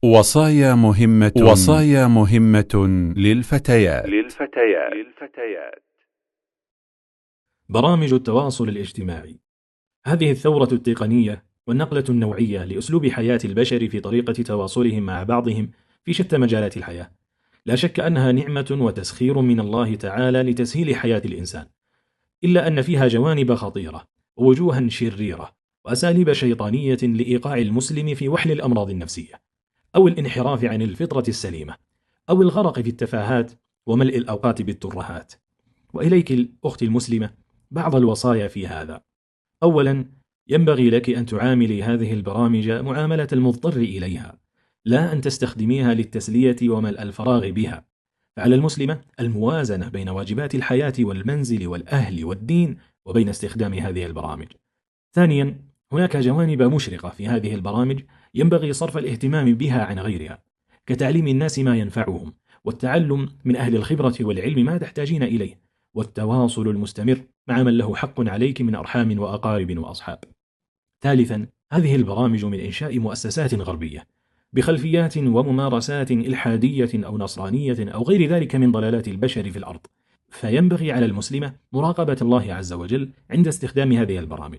وصايا مهمة للفتيات. برامج التواصل الاجتماعي. هذه الثورة التقنية والنقلة النوعية لأسلوب حياة البشر في طريقة تواصلهم مع بعضهم في شتى مجالات الحياة، لا شك أنها نعمة وتسخير من الله تعالى لتسهيل حياة الإنسان، إلا أن فيها جوانب خطيرة ووجوها شريرة وأساليب شيطانية لإيقاع المسلم في وحل الأمراض النفسية، أو الانحراف عن الفطرة السليمة، أو الغرق في التفاهات وملء الأوقات بالترهات. وإليك أختي المسلمة بعض الوصايا في هذا. أولا، ينبغي لك أن تعاملي هذه البرامج معاملة المضطر إليها، لا أن تستخدميها للتسلية وملء الفراغ بها. فعلى المسلمة الموازنة بين واجبات الحياة والمنزل والأهل والدين وبين استخدام هذه البرامج. ثانيا، هناك جوانب مشرقة في هذه البرامج ينبغي صرف الاهتمام بها عن غيرها، كتعليم الناس ما ينفعهم، والتعلم من أهل الخبرة والعلم ما تحتاجين إليه، والتواصل المستمر مع من له حق عليك من أرحام وأقارب وأصحاب. ثالثا، هذه البرامج من إنشاء مؤسسات غربية بخلفيات وممارسات إلحادية أو نصرانية أو غير ذلك من ضلالات البشر في الأرض، فينبغي على المسلمة مراقبة الله عز وجل عند استخدام هذه البرامج،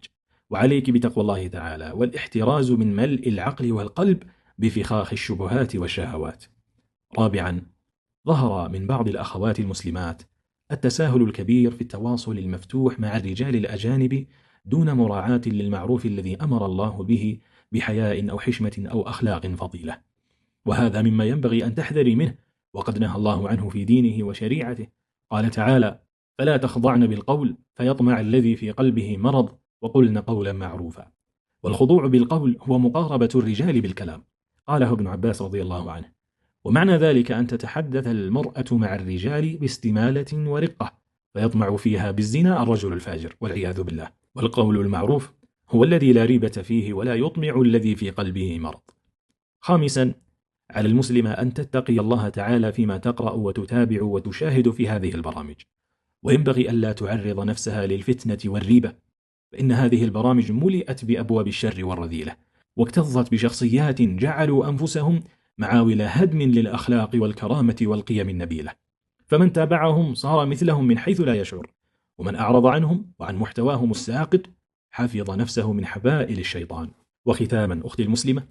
وعليك بتقوى الله تعالى والاحتراز من ملء العقل والقلب بفخاخ الشبهات والشهوات. رابعا، ظهر من بعض الأخوات المسلمات التساهل الكبير في التواصل المفتوح مع الرجال الأجانب دون مراعاة للمعروف الذي أمر الله به بحياء أو حشمة أو أخلاق فضيلة، وهذا مما ينبغي أن تحذري منه، وقد نهى الله عنه في دينه وشريعته. قال تعالى: فلا تخضعن بالقول فيطمع الذي في قلبه مرض وقلن قولا معروفا. والخضوع بالقول هو مقاربة الرجال بالكلام، قاله ابن عباس رضي الله عنه، ومعنى ذلك أن تتحدث المرأة مع الرجال باستمالة ورقة، فيطمع فيها بالزنا الرجل الفاجر والعياذ بالله. والقول المعروف هو الذي لا ريبة فيه ولا يطمع الذي في قلبه مرض. خامسا، على المسلمة أن تتقي الله تعالى فيما تقرأ وتتابع وتشاهد في هذه البرامج، وينبغي ألا تعرض نفسها للفتنة والريبة، فإن هذه البرامج ملئت بأبواب الشر والرذيلة، واكتظت بشخصيات جعلوا أنفسهم معاول هدم للأخلاق والكرامة والقيم النبيلة، فمن تابعهم صار مثلهم من حيث لا يشعر، ومن أعرض عنهم وعن محتواهم الساقط حفظ نفسه من حبائل الشيطان. وختاما أختي المسلمة،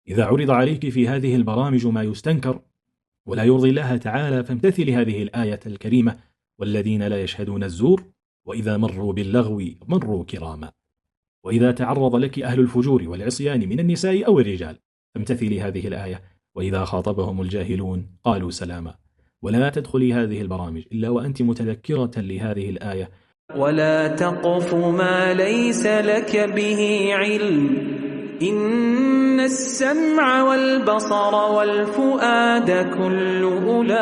إذا عرض عليك في هذه البرامج ما يستنكر ولا يرضي الله تعالى فامتثلي هذه الآية الكريمة: والذين لا يشهدون الزور وإذا مروا باللغو مروا كراما. وإذا تعرض لك أهل الفجور والعصيان من النساء أو الرجال فامتثلي هذه الآية: وإذا خاطبهم الجاهلون قالوا سلاما. ولا تدخلي هذه البرامج إلا وأنت متذكرة لهذه الآية: ولا تقف ما ليس لك به علم إن السمع والبصر والفؤاد كل أولئك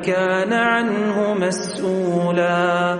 كان عنه مسؤولا.